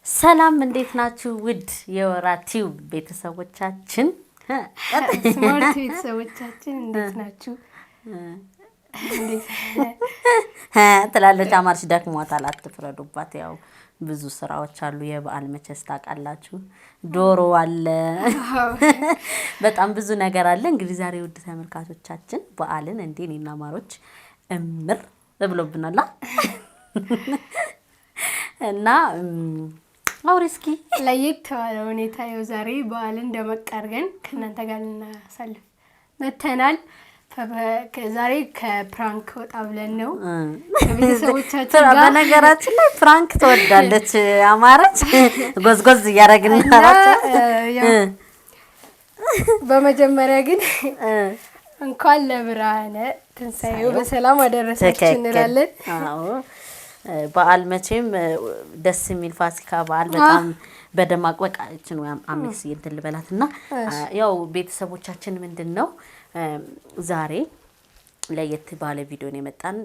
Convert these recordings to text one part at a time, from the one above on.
ሰላም እንዴት ናችሁ? ውድ የወራቲው ቤተሰቦቻችን ስማርት ቤተሰቦቻችን እንዴት ናችሁ? ትላለች አማርሽ ደክሟታል፣ አትፍረዱባት። ያው ብዙ ስራዎች አሉ። የበዓል መቼስ ታውቃላችሁ፣ ዶሮ አለ፣ በጣም ብዙ ነገር አለ። እንግዲህ ዛሬ ውድ ተመልካቾቻችን በዓልን እንዴ እኔና ማሮች እምር ብሎብናል እና አውሪ እስኪ ለየት ባለ ሁኔታ ያው ዛሬ በዓልን ደመቅ አድርገን ከእናንተ ጋር ልናሳልፍ መተናል። ዛሬ ከፕራንክ ወጣ ብለን ነው ከቤተሰቦቻችን ጋር። በነገራችን ላይ ፕራንክ ትወዳለች አማረች፣ ጎዝጎዝ እያደረግን በመጀመሪያ ግን እንኳን ለብርሃነ ትንሣኤው በሰላም አደረሳችሁ እንላለን። በዓል መቼም ደስ የሚል ፋሲካ በዓል በጣም በደማቅ ወቃችን ወይ አምስት እንትን ልበላትና ያው ቤተሰቦቻችን ምንድነው ዛሬ ለየት ባለ ቪዲዮ ነው የመጣን።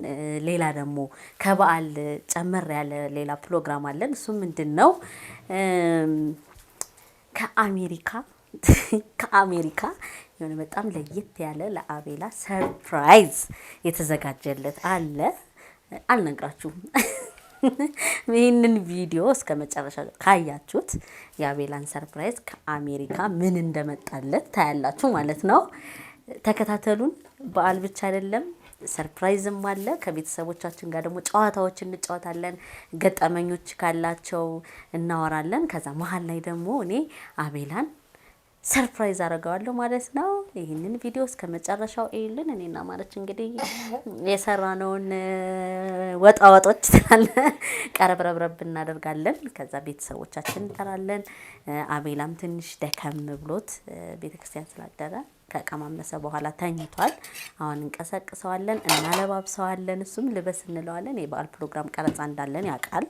ሌላ ደግሞ ከበዓል ጨመር ያለ ሌላ ፕሮግራም አለን። እሱ ምንድነው ከአሜሪካ የሆነ በጣም ለየት ያለ ለአቤላ ሰርፕራይዝ የተዘጋጀለት አለ። አልነግራችሁም። ይህንን ቪዲዮ እስከ መጨረሻ ካያችሁት የአቤላን ሰርፕራይዝ ከአሜሪካ ምን እንደመጣለት ታያላችሁ ማለት ነው። ተከታተሉን። በዓል ብቻ አይደለም ሰርፕራይዝም አለ። ከቤተሰቦቻችን ጋር ደግሞ ጨዋታዎች እንጫወታለን። ገጠመኞች ካላቸው እናወራለን። ከዛ መሀል ላይ ደግሞ እኔ አቤላን ሰርፕራይዝ አደርገዋለሁ ማለት ነው። ይህንን ቪዲዮ እስከ መጨረሻው እዩልን። እኔና ማረች እንግዲህ የሰራነውን ወጣወጦች ስላለ ቀረብረብረብ እናደርጋለን። ከዛ ቤተሰቦቻችን እንጠራለን። አቤላም ትንሽ ደከም ብሎት ቤተክርስቲያን ስላደረ ከቀማመሰ በኋላ ተኝቷል። አሁን እንቀሰቅሰዋለን፣ እናለባብሰዋለን። እሱም ልበስ እንለዋለን። የበዓል ፕሮግራም ቀረጻ እንዳለን ያውቃል።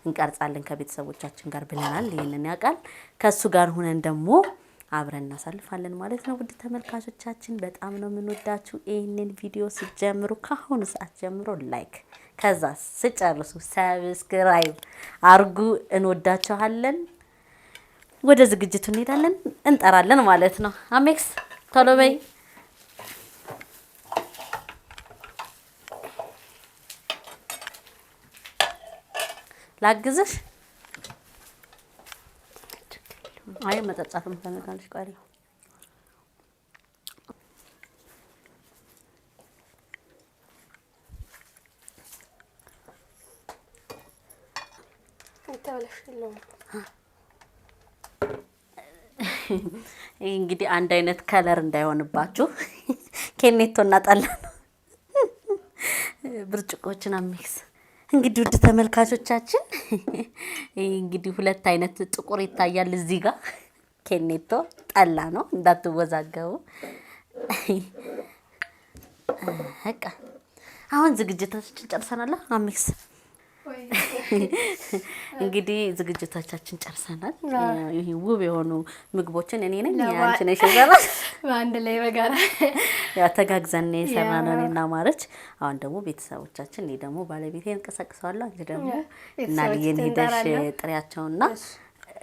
እንቀርጻለን ከቤተሰቦቻችን ጋር ብለናል። ይህንን ያውቃል። ከእሱ ጋር ሁነን ደግሞ አብረን እናሳልፋለን ማለት ነው። ውድ ተመልካቾቻችን በጣም ነው የምንወዳችሁ። ይህንን ቪዲዮ ሲጀምሩ ከአሁኑ ሰዓት ጀምሮ ላይክ፣ ከዛ ስጨርሱ ሰብስክራይብ አርጉ። እንወዳችኋለን። ወደ ዝግጅቱ እንሄዳለን፣ እንጠራለን ማለት ነው። አሜክስ ቶሎ በይ። ላግዝሽ? አይ መጠጣትም ተነጋለሽ። ቆይ ይሄ እንግዲህ አንድ አይነት ከለር እንዳይሆንባችሁ ኬኔቶ እናጣላ ነው ብርጭቆችን አሜክስ። እንግዲህ ውድ ተመልካቾቻችን እንግዲህ ሁለት አይነት ጥቁር ይታያል እዚህ ጋር። ኬኔቶ ጠላ ነው እንዳትወዛገቡ። በቃ አሁን ዝግጅታችን ጨርሰናል። አሜክስ እንግዲህ ዝግጅቶቻችን ጨርሰናል። ይሄ ውብ የሆኑ ምግቦችን እኔ ነኝ አንቺ ነሽ የሰራሽ በአንድ ላይ በጋራ ያ ተጋግዘን የሰራነው እኔና ማረች። አሁን ደግሞ ቤተሰቦቻችን እኔ ደግሞ ባለቤቴን እንቀሳቅሰዋለሁ፣ አንቺ ደግሞ እና ልየን ሄደሽ ጥሪያቸውና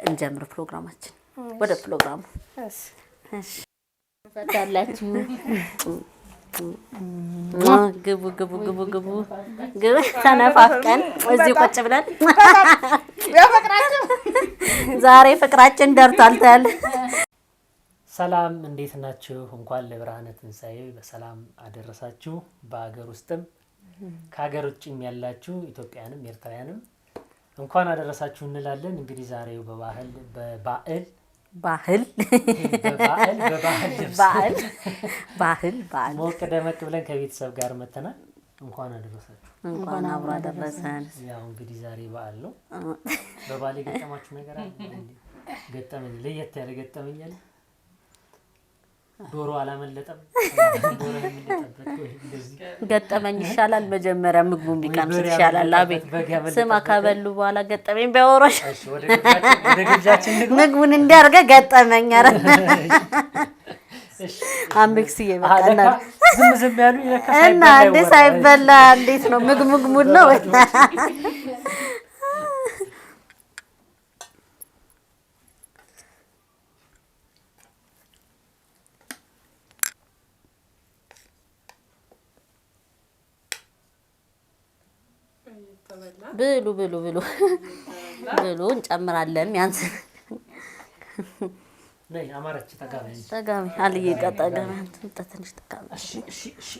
እንጀምር ፕሮግራማችን። ወደ ፕሮግራሙ እሺ ፈታላችሁ። ግቡ ግቡ ግቡ ግቡ ግቡ። ተነፋፍቀን እዚህ ቁጭ ብለን ዛሬ ፍቅራችን ደርቷል ታል። ሰላም እንዴት ናችሁ? እንኳን ለብርሃነ ትንሣኤ በሰላም አደረሳችሁ። በአገር ውስጥም ከሀገር ውጭም ያላችሁ ኢትዮጵያንም ኤርትራውያንም እንኳን አደረሳችሁ እንላለን። እንግዲህ ዛሬው በባህል ሞቅ ደመቅ ብለን ከቤተሰብ ጋር መተናል። እንኳን አደረሳችሁ። እንኳን አብሮ አደረሰን። ያው እንግዲህ ዛሬ በዓል ነው። በበዓል የገጠማችሁ ነገር አለ? ገጠመኝ ለየት ያለ ገጠመኝ አለ? ዶሮ አላመለጠም? ዶሮ የሚለጠበት ወይ እንደዚህ ገጠመኝ ይሻላል። መጀመሪያ ምግቡን ቢቀምስ ይሻላል። አቤት ስማ ካበሉ በኋላ ገጠመኝ ቢያወራሽ። እሺ ወደ ግብዣችን ምግቡን እንዲያርገ ገጠመኝ አረ አምክስ ይመጣና ዝም ያሉ ይለካስ እና እንዴ ሳይበላ እንዴት ነው ምግብ ሙድ ነው? ብሉ ብሉ ብሉ ብሉ። እንጨምራለን ያንስ ነይ አማረች ተጋበኝ ተጋቢ አልዬ ቀጠጋቢ አንተ ትንሽ ተጋቢ። እሺ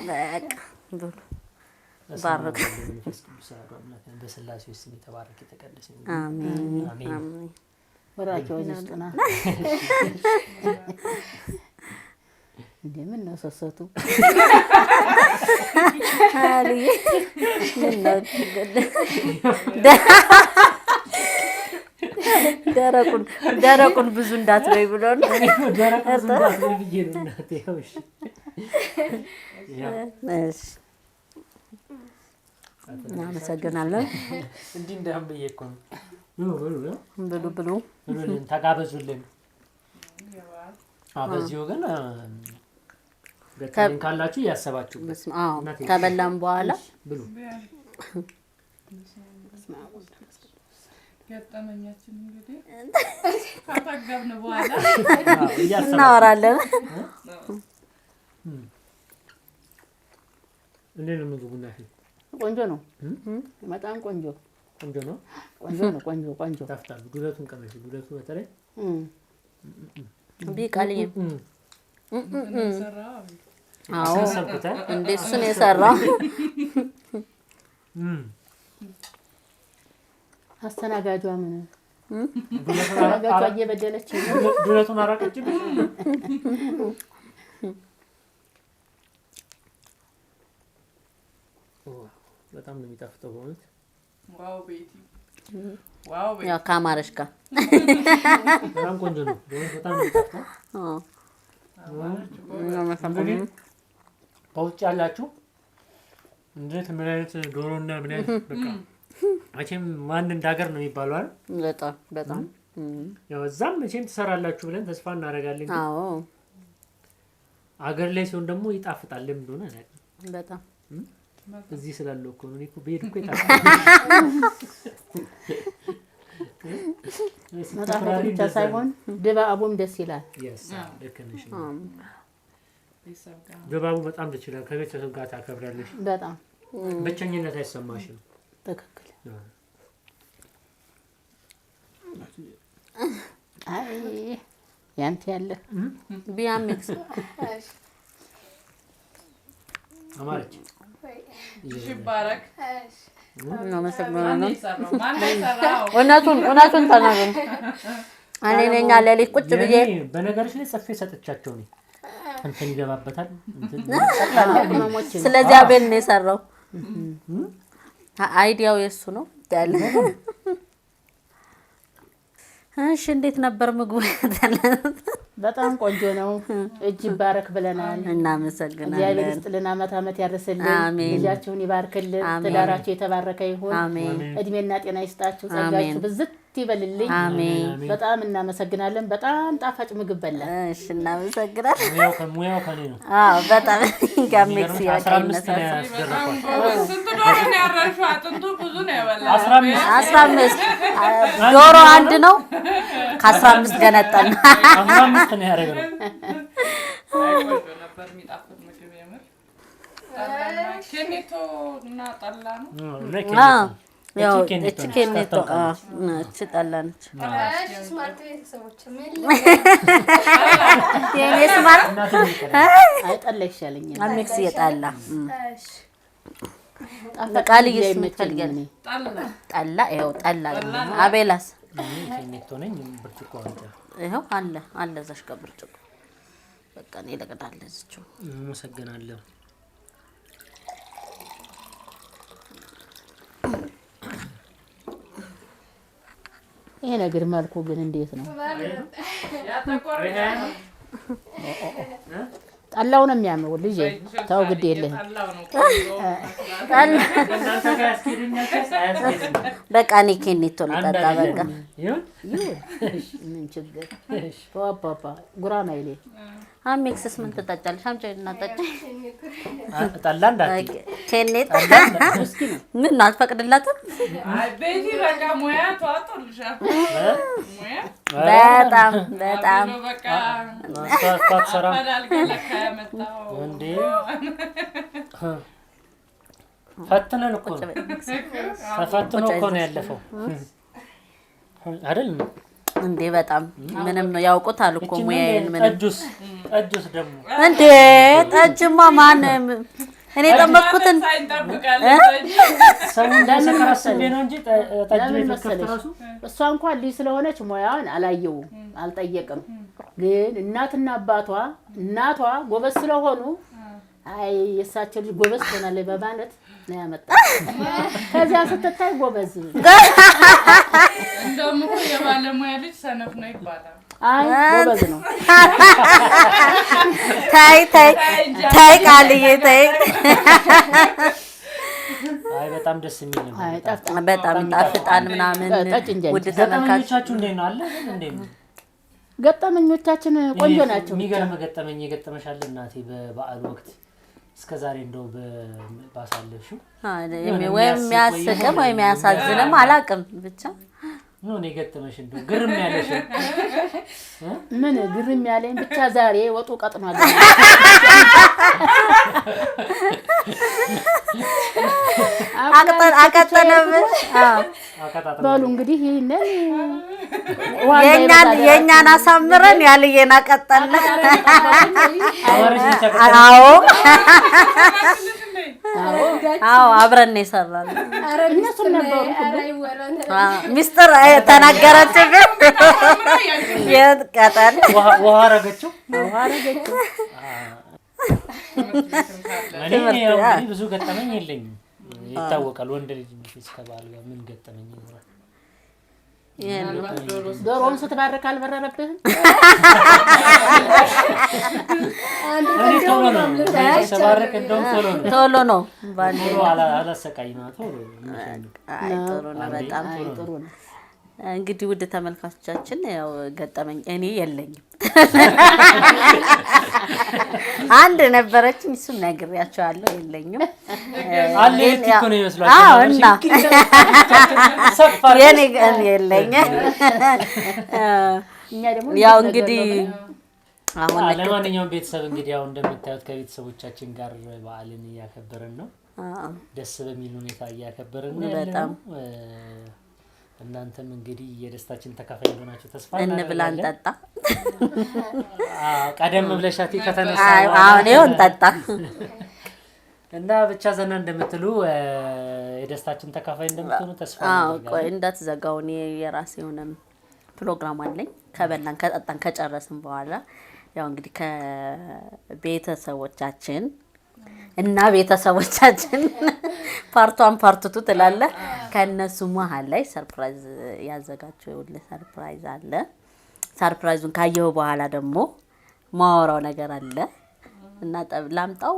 በቃ ብሉ ባረክ። በስላሴ ስም የተባረከ የተቀደሰ አሜን አሜን። ወራቸው ይስጥና እንደምን ነው ሰሰቱ አልዬ ደረቁን ብዙ እንዳትበይ ብሎ ነው። ደረቁን እንዳትበይ ብዬ ነው እናቴ። እሺ እናመሰግናለን። እንዲህ እንዳም ብዬ እኮ ነው። ብሉ ብሉ ብሉልን፣ ተጋበዙልን። በዚሁ ግን ገጠመኝ ካላችሁ እያሰባችሁበት ከበላም በኋላ ብሉ። ገጠመኛችን እንግዲህ ካጠገብን በኋላ እናወራለን። እንዴት ነው ምግቡ? ቆንጆ ነው። በጣም ቆንጆ ነው። ቆንጆ ታፍታሉ። ዱለቱን ቀመሽ። ዱለቱ በተለይ ቢቃልኝ ሰራው አዎ እንዴ እሱን የሰራው አስተናጋጇ ምን አስተናጋጇ እየበደለች ዱለቱን አራቀችብኝ። በጣም ነው የሚጣፍጠው በእውነት። ዋው ቤቲ ያው ከአማረሽ ጋር በጣም ቆንጆ ነው። በጣም ነው የሚጣፍጠው። በውጭ ያላችሁ እንዴት ምን አይነት ዶሮና ምን አይነት በቃ መቼም ማን እንዳገር ነው የሚባለው አይደል? በጣም ያው እዛም መቼም ትሰራላችሁ ብለን ተስፋ እናደርጋለን። አዎ አገር ላይ ሲሆን ደግሞ ይጣፍጣል። ለምን እንደሆነ አላውቅም። በጣም እዚህ ስላለው እኮ ነው። እኔ እኮ ብሄድ እኮ ይጣፍጣል። መጣፈጥ ብቻ ሳይሆን ድባቡም ደስ ይላል። ድባቡ በጣም ደስ ይላል። ከቤተሰብ ጋር ታከብራለሽ። በጣም ብቸኝነት አይሰማሽም። ትክክል። አይ ያንተ ያለ ቢያምክስ አማረች ይባረክ ነው መሰግናለሁ። ማን እውነቱን ተናገሩ። እኔ ነኝ ለሊት ቁጭ ብዬ በነገርሽ ላይ ጽፌ ሰጥቻቸው ነው እንትን ይገባበታል እንትን ስለዚህ አቤል ነው የሰራው። አይዲያው የሱ ነው ያለ። እሺ እንዴት ነበር ምግቡ? በጣም ቆንጆ ነው። እጅ ይባረክ ብለናል። እናመሰግናለን። እግዚአብሔር ይስጥልን፣ አመት ያድርስልን፣ ልጃችሁን ይባርክልን፣ ትዳራችሁ የተባረከ ይሁን፣ እድሜና ጤና ይስጣችሁ፣ ጸጋችሁ ብዝት ይበልልኝ። በጣም እናመሰግናለን። በጣም ጣፋጭ ምግብ በላን። እሺ እናመሰግናለን። ሙያው ከኔ ነው። አዎ በጣም ጋሜክስ ያቀይነሳ 15 ዶሮ አንድ ነው። ከ15 ገነጠን 15 ነው ያደረገው። ኬኔቶ እና ጠላ ነው። ያው እቺ ኬኔቶ እቺ ጠላ ነች። ስማርት ቤተሰቦች ምን የኔ ስማርት አይጠላ ይሻለኛል። አሜክስ የጠላ ቃል እየስምትፈልገን ጠላ ይኸው ጠላ አቤላስ ኬኔቶ ነኝ። ብርጭቆ አንተ ይኸው አለ እዛሽ ጋር ብርጭቆ በቃ እኔ ለቀዳለ እዚችው አመሰግናለሁ። ይሄ ነገር መልኩ ግን እንዴት ነው? ጠላው ነው የሚያምረው። ልጄ ተው ግድ የለህም። በቃ እኔ ኬኔቶ ልጠጣ በቃ ምን ችግር ፓፓ ጉራማይሌ አሜክስስ ምን ትጠጫለሽ? አምጪ እና ጠጪ። ጠላ እንዳትይ ኬኔቶ ምን አልፈቅድላትም። አይ ቤቲ በቃ ሙያ ተዋጥልሻ ሙያ በጣም በቃ ሰራ አዳልከለካ ያመጣው እንዴ ፈትነን እኮ ተፈትኖ እኮ ነው ያለፈው አይደል እንዴ? በጣም ምንም ያውቁታል እኮ ሙያዬን። ምን ጠጁስ ደግሞ እንዴ? ጠጅማ ማን እኔ ጠመቅኩትን ሰው እንዳሰከራሰበ ነው እንጂ ጠጅ መሰለሽ። እሷ እንኳን ልጅ ስለሆነች ሙያዋን አላየውም፣ አልጠየቅም። ግን እናትና አባቷ እናቷ ጎበዝ ስለሆኑ አይ የሳቸው ልጅ ጎበዝ ሆናለች በማለት ነው ያመጣ። ከዚያ ስትታይ ጎበዝ እንደውም እኮ የባለሙያ ልጅ ሰነፍ ነው ይባላል። አይ ጎበዝ ነው። ታይ ቃልዬ ታይ። አይ በጣም ደስ የሚል ነው። አይ በጣም ይጣፍጣል ምናምን። ውድ ተመልካቾቻችሁ እንዴት ነው አለ እንዴት ነው ገጠመኞቻችን? ቆንጆ ናቸው። የሚገርም ገጠመኝ የገጠመሻል እናቴ በበዓል ወቅት እስከዛሬ እንደው ባሳለፍሽው ወይም የሚያስቅም ወይም የሚያሳዝንም አላውቅም ብቻ ነው እኔ ገጠመሽ እንደው ግርም ያለሽ? ምን ግርም ያለኝ ብቻ ዛሬ ወጡ ቀጥኗል። አቀጠለብሽ? በሉ እንግዲህ ይሄንን የእኛን አሳምረን ያልዬን አቀጠለ። አዎ አብረን ነው የሰራነው። እነሱም ነበሩ። ሚስጥር ተናገረችብን። የቀጠል ውሃ አረገችው። እኔ ብዙ ገጠመኝ የለኝም። ይታወቃል ወንድ ልጅ እስከ በዓል ጋር ምን ገጠመኝ ይኖራል? ዶሮውን ስትባርክ አልበረረብህም? ቶሎ ነው አላሰቃይ ነው። ጥሩ ነው፣ በጣም ጥሩ ነው። እንግዲህ ውድ ተመልካቾቻችን ያው ገጠመኝ እኔ የለኝም። አንድ ነበረችኝ፣ እሱን ነግሬያቸዋለሁ። የለኝም አለ እኮ ነው ይመስላል። አዎ እና የኔ የለኝም። እኛ ደግሞ ያው እንግዲህ አሁን ለማንኛውም ቤተሰብ እንግዲህ ያው እንደምታዩት ከቤተሰቦቻችን ጋር በዓልን እያከበርን ነው። ደስ በሚል ሁኔታ እያከበርን ነው። በጣም እናንተም እንግዲህ የደስታችን ተካፋይ ሆናችሁ ተስፋ እንብላ እንጠጣ። ቀደም ብለሻት ከተነሳ አሁን ይሁን እንጠጣ እና ብቻ ዘና እንደምትሉ የደስታችን ተካፋይ እንደምትሆኑ ተስፋ እናደርጋለን። ቆይ እንዳትዘጋው፣ እኔ የራሴ የሆነ ፕሮግራም አለኝ። ከበላን ከጠጣን ከጨረስን በኋላ ያው እንግዲህ ከቤተሰቦቻችን እና ቤተሰቦቻችን ፓርቷን ፓርቱቱ ትላለህ። ከነሱ መሀል ላይ ሰርፕራይዝ ያዘጋጀሁልህ ሰርፕራይዝ አለ። ሰርፕራይዙን ካየው በኋላ ደግሞ ማወራው ነገር አለ እና ላምጣው።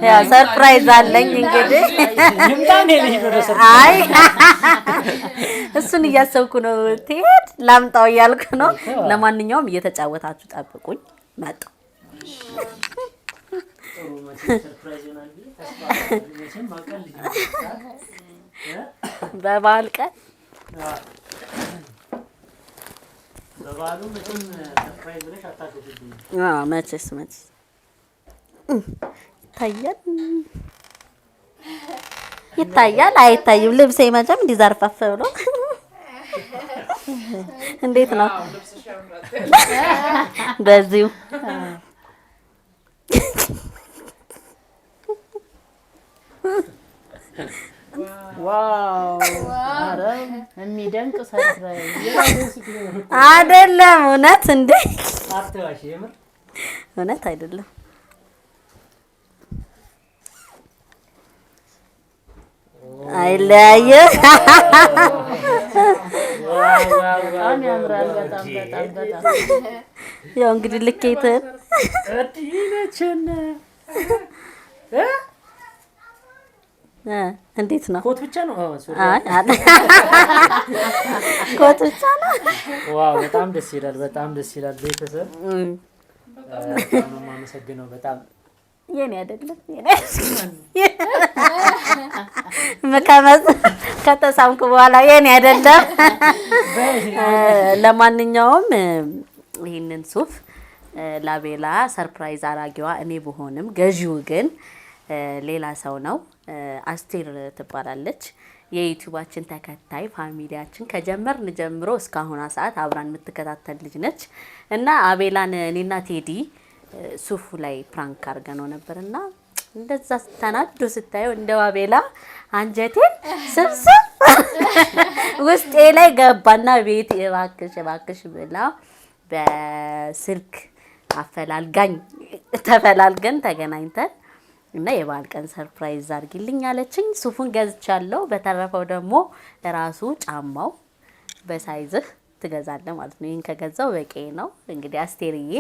ያ ሰርፕራይዝ አለኝ እንግዲህ። አይ እሱን እያሰብኩ ነው። ትሄድ ላምጣው እያልኩ ነው። ለማንኛውም እየተጫወታችሁ ጠብቁኝ። መጣሁ በበዓል ቀን መቼስ ይታያል አይታይም። ልብሴ መቼም እንዲዘርፈፍ ብሎ እንዴት ነው በዚሁ ዋው! ኧረ የሚደንቅ ሰርፕራይዝ አይደለም። እውነት እንዴ? እውነት አይደለም። አይለያየ። በጣም ያምራል። በጣም በጣም በጣም ያው እንግዲህ ልኬትን እንዴት ነው? ኮት ብቻ ነው? ኮት ብቻ ነው። ዋው! በጣም ደስ ይላል። በጣም ደስ ይላል። ቤተሰብ በጣም ነው የማመሰግነው። በጣም የኔ አይደለም ከተሳምኩ በኋላ የኔ አይደለም። ለማንኛውም ይህንን ሱፍ ላቤላ ሰርፕራይዝ አራጊዋ እኔ ብሆንም ገዢው ግን ሌላ ሰው ነው። አስቴር ትባላለች። የዩቲዩባችን ተከታይ ፋሚሊያችን ከጀመርን ጀምሮ እስካሁን ሰዓት አብራን የምትከታተል ልጅ ነች እና አቤላን እኔና ቴዲ ሱፉ ላይ ፕራንክ አድርገነው ነበርና እንደዛ ተናዶ ስታየው እንደው አቤላ አንጀቴን ስብስብ ውስጤ ላይ ገባና ቤት እባክሽ ብላ በስልክ አፈላልጋኝ ተፈላልገን ተገናኝተን እና የበዓል ቀን ሰርፕራይዝ አድርጊልኝ አለችኝ። ሱፉን ገዝቻለሁ። በተረፈው ደግሞ ራሱ ጫማው በሳይዝህ ትገዛለህ ማለት ነው። ይሄን ከገዛው በቂ ነው። እንግዲህ አስቴርዬ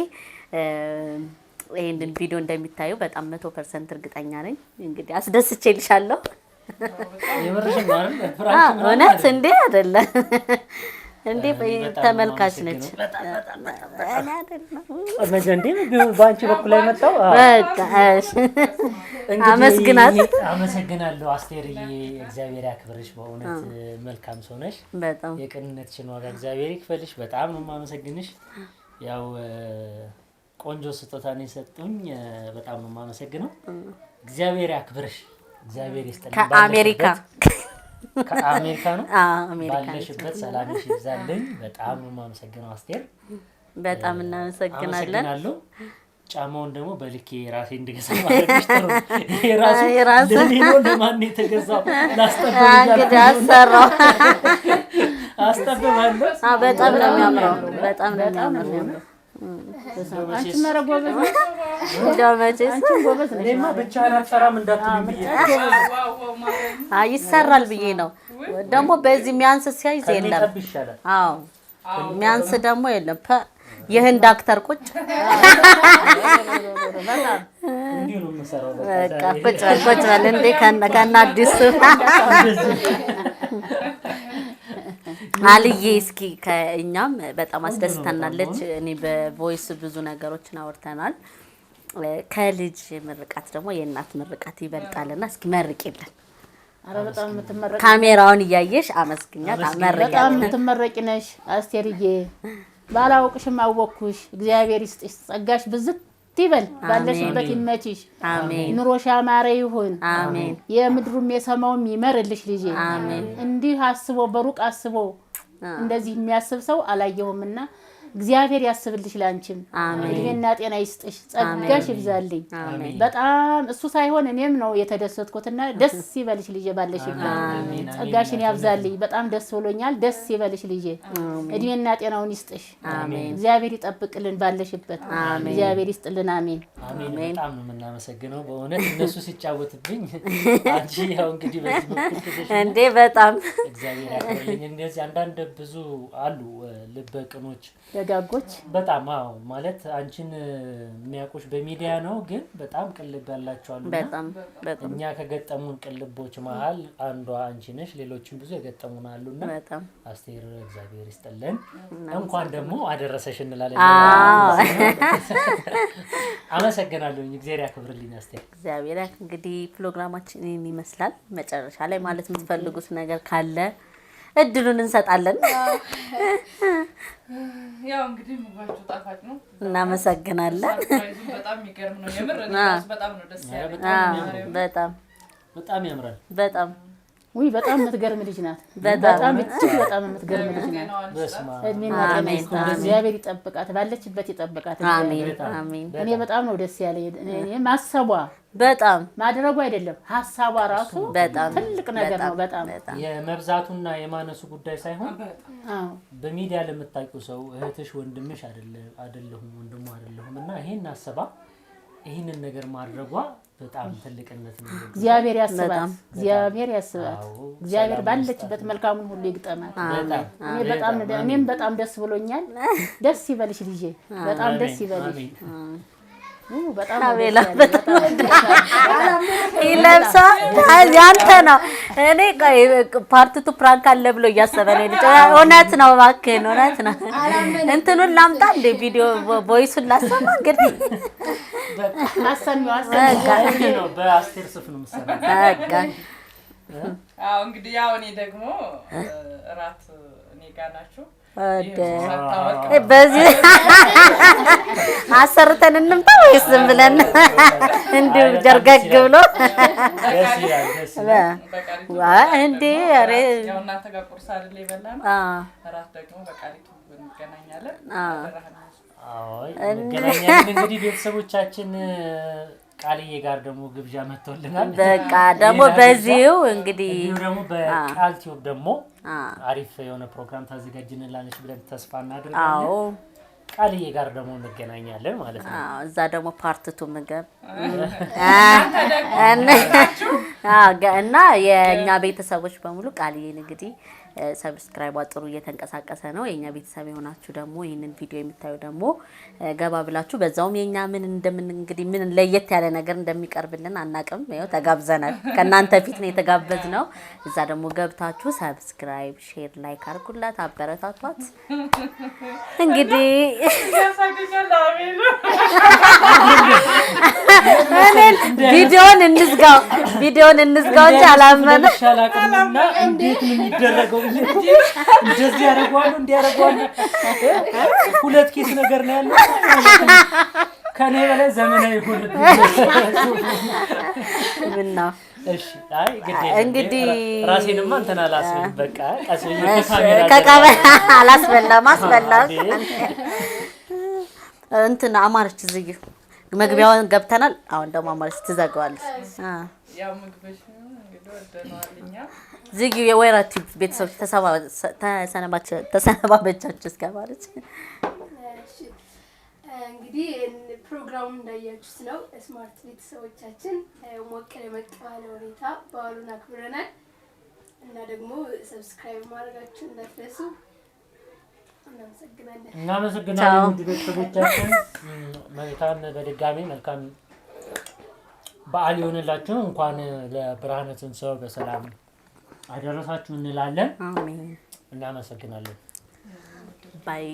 ይሄንን ቪዲዮ እንደሚታዩ በጣም 100% እርግጠኛ ነኝ። እንግዲህ አስደስቼልሻለሁ። የምርሽን ነው አይደል? እውነት እንዴ አይደለ እንዴ? ተመልካች ነች። በአንቺ በኩል ላይ መጣው። አመስግናት። አመሰግናለሁ አስቴርዬ፣ እግዚአብሔር ያክብርሽ። በእውነት መልካም ሰው ነሽ። በጣም የቅንነትሽን ዋጋ እግዚአብሔር ይክፈልሽ። በጣም ነው የማመሰግንሽ። ያው ቆንጆ ስጦታ ነው የሰጡኝ። በጣም ነው የማመሰግነው። እግዚአብሔር ያክብርሽ። እግዚአብሔር ይስጥልኝ። ከአሜሪካ ነው። ባለሽበት ሰላምሽ ይብዛልኝ። በጣም ነው የማመሰግነው አስቴር። በጣም እናመሰግናለን። ጫማውን ደግሞ በልኬ ራሴ እንድገዛ ማድረግሽ ጥሩ። የራሱ ለሌሎ ለማን የተገዛው እንግዲህ አሰራው። አስጠብባለሁ። በጣም ነው የሚያምረው። በጣም ነው የሚያምረው። አንቺ መረጎበዝ እንደው መቼስ እኔማ ብቻ አላፈራም እንዳትሉኝ ብዬ ይሰራል ብዬ ነው። ደግሞ በዚህ የሚያንስ ሲያይዝ የለም። አዎ የሚያንስ ደግሞ የለም። የህንድ አክተር ቁጭ እንዲሁ ነው የምሰራው። በቃ ቁጭ በል እንዴ ከነ አዲስ አልዬ እስኪ ከእኛም በጣም አስደስተናለች። እኔ በቮይስ ብዙ ነገሮችን አውርተናል። ከልጅ ምርቃት ደግሞ የእናት ምርቃት ይበልጣልና እስኪ መርቂልን። አረ በጣም የምትመረቂ ካሜራውን እያየሽ አመስግኛት አመረቂያት። በጣም የምትመረቂ ነሽ አስቴርዬ። ባላውቅሽም አወቅኩሽ። እግዚአብሔር ይስጥሽ፣ ጸጋሽ ብዝት ይበል፣ ባለሽበት ይመችሽ። አሜን። ኑሮሽ ያማረ ይሁን። አሜን። የምድሩም የሰማውም ይመርልሽ ልጄ። አሜን። እንዲህ አስቦ በሩቅ አስቦ እንደዚህ የሚያስብ ሰው አላየሁምና እግዚአብሔር ያስብልሽ ላንቺም። እድሜና ጤና ይስጥሽ፣ ጸጋሽ ይብዛልኝ። በጣም እሱ ሳይሆን እኔም ነው የተደሰትኩትና ደስ ይበልሽ ልጄ፣ ባለሽበት ጸጋሽን ያብዛልኝ። በጣም ደስ ብሎኛል። ደስ ይበልሽ ልጄ፣ እድሜና ጤናውን ይስጥሽ። እግዚአብሔር ይጠብቅልን ባለሽበት። እግዚአብሔር ይስጥልን። አሜን አሜን። በጣም ነው የምናመሰግነው በእውነት እነሱ ሲጫወትብኝ አንቺ ያው እንግዲህ በዚህ ምክንያት እንዴ በጣም እግዚአብሔር ያክብርልኝ። እንደዚህ አንዳንድ ብዙ አሉ ልበቅኖች ደጋጎች በጣም አዎ፣ ማለት አንቺን የሚያውቁሽ በሚዲያ ነው፣ ግን በጣም ቅልብ ያላቸው አሉና በጣም እኛ ከገጠሙን ቅልቦች መሀል አንዷ አንቺ ነሽ። ሌሎችም ብዙ የገጠሙን አሉና በጣም አስቴር እግዚአብሔር ይስጥልን። እንኳን ደግሞ አደረሰሽ እንላለን። አመሰግናለሁ። እግዚአብሔር ያክብርልኝ አስቴር። እግዚአብሔር እንግዲህ ፕሮግራማችን ይህን ይመስላል። መጨረሻ ላይ ማለት የምትፈልጉት ነገር ካለ እድሉን እንሰጣለን። ያው እንግዲህ ምግባችሁ ጣፋጭ ነው። እናመሰግናለን። በጣም የሚገርም ነው የምር። በጣም ነው ደስ ያለኝ። በጣም ያምራል። በጣም ውይ በጣም የምትገርም ልጅ ናት። በጣም እጅግ በጣም የምትገርም ልጅ ናት። እድሜና ጤና ይስጣት፣ እግዚአብሔር ይጠብቃት፣ ባለችበት ይጠብቃት። አሜን አሜን። እኔ በጣም ነው ደስ ያለኝ። እኔ ማሰቧ በጣም ማድረጉ አይደለም ሀሳቧ ራሱ በጣም ትልቅ ነገር ነው። በጣም የመብዛቱና የማነሱ ጉዳይ ሳይሆን በሚዲያ ለምታውቂው ሰው እህትሽ ወንድምሽ አይደለሁም ወንድሙ አይደለሁም እና ይሄን አሰባ ይሄንን ነገር ማድረጓ በጣም ትልቅነት ነው። እግዚአብሔር ያስባት፣ እግዚአብሔር ያስባት። እግዚአብሔር ባለችበት መልካሙን ሁሉ ይግጠማት። እኔም በጣም ደስ ብሎኛል። ደስ ይበልሽ ልጄ፣ በጣም ደስ ይበልሽ። በጣም ይለብሳ ያንተ ነው። እኔ ፓርት ቱ ፕራንክ አለ ብሎ እያሰበ ነው ልጅ። እውነት ነው እባክህን፣ እውነት ነው። እንትኑን ላምጣ እንደ ቪዲዮ ቮይሱን ላሰማ እንግዲህ ነው። በአስቴር ጽፍ ነው የምትሰራው። አዎ እንግዲህ ያው እኔ ደግሞ እራት እኔ ጋር ናችሁ በዚህ አሰርተን እንምጣ ወይስ ዝም ብለን እንዲሁ ጀርገግ ብሎ እንዴ? ኧረ ያው እናንተ ጋር ቁርስ አይደል ይበላል። እራት ደግሞ በቃሊቱ እንገናኛለን። እንገናኛለን። እንግዲህ ቤተሰቦቻችን ቃልዬ ጋር ደግሞ ግብዣ መጥቶልናል። በቃ ደግሞ በዚሁ እንግዲህ ደግሞ በቃል ቲዩብ ደግሞ አሪፍ የሆነ ፕሮግራም ታዘጋጅንላለች ብለን ተስፋ እናደርጋለን። አዎ ቃልዬ ጋር ደግሞ እንገናኛለን ማለት ነው። አዎ እዛ ደግሞ ፓርት 2 ምግብ እና የኛ ቤተሰቦች በሙሉ ቃልዬን እንግዲህ ሰብስክራይብ ጥሩ እየተንቀሳቀሰ ነው። የኛ ቤተሰብ የሆናችሁ ደግሞ ይሄንን ቪዲዮ የምታዩ ደግሞ ገባ ብላችሁ በዛውም የኛ ምን እንግዲህ ምን ለየት ያለ ነገር እንደሚቀርብልን አናቅም። ያው ተጋብዘናል። ከናንተ ፊት ነው የተጋበዝነው። እዛ ደግሞ ገብታችሁ ሰብስክራይብ፣ ሼር፣ ላይክ አድርጉላት፣ አበረታቷት። እንግዲህ ቪዲዮን እንዝጋው እንጂ አላመነ ሻላቀምና እንዴት ነው የሚደረገው? እንደዚህ ያደርጓሉ እንዲያደርጓሉ 2 ኪስ ነገር ነው ያለው። ከኔ በላይ ዘመናዊ ሆነ ምንና እሺ አይ እንግዲህ ራሴንማ እንትን አላስብም። በቃ ከካሜራ አላስበላም እንትን አማርች ዝግ መግቢያውን ገብተናል። አሁን ደግሞ አማርች ትዘጋዋለች። ያው ምግብሽ እንግዲህ ወደናልኛ ዝግ የወይራት ቤተሰቦች ተሰነባበቻችሁ እስከማለች እንግዲህ ፕሮግራሙን እንዳያችሁት ነው። ስማርት ቤተሰቦቻችን ሞቅ ደመቅ ባለ ሁኔታ በዓሉን አክብረናል እና ደግሞ ሰብስክራይብ ማድረጋችሁን እንዳትረሱ። እናመሰግናለን ውድ ቤተሰቦቻችን። መልካም በድጋሚ መልካም በዓል ይሆንላችሁ። እንኳን ለብርሃነ ትንሣኤው በሰላም አደረሳችሁ እንላለን። አሜን። እናመሰግናለን። ባይ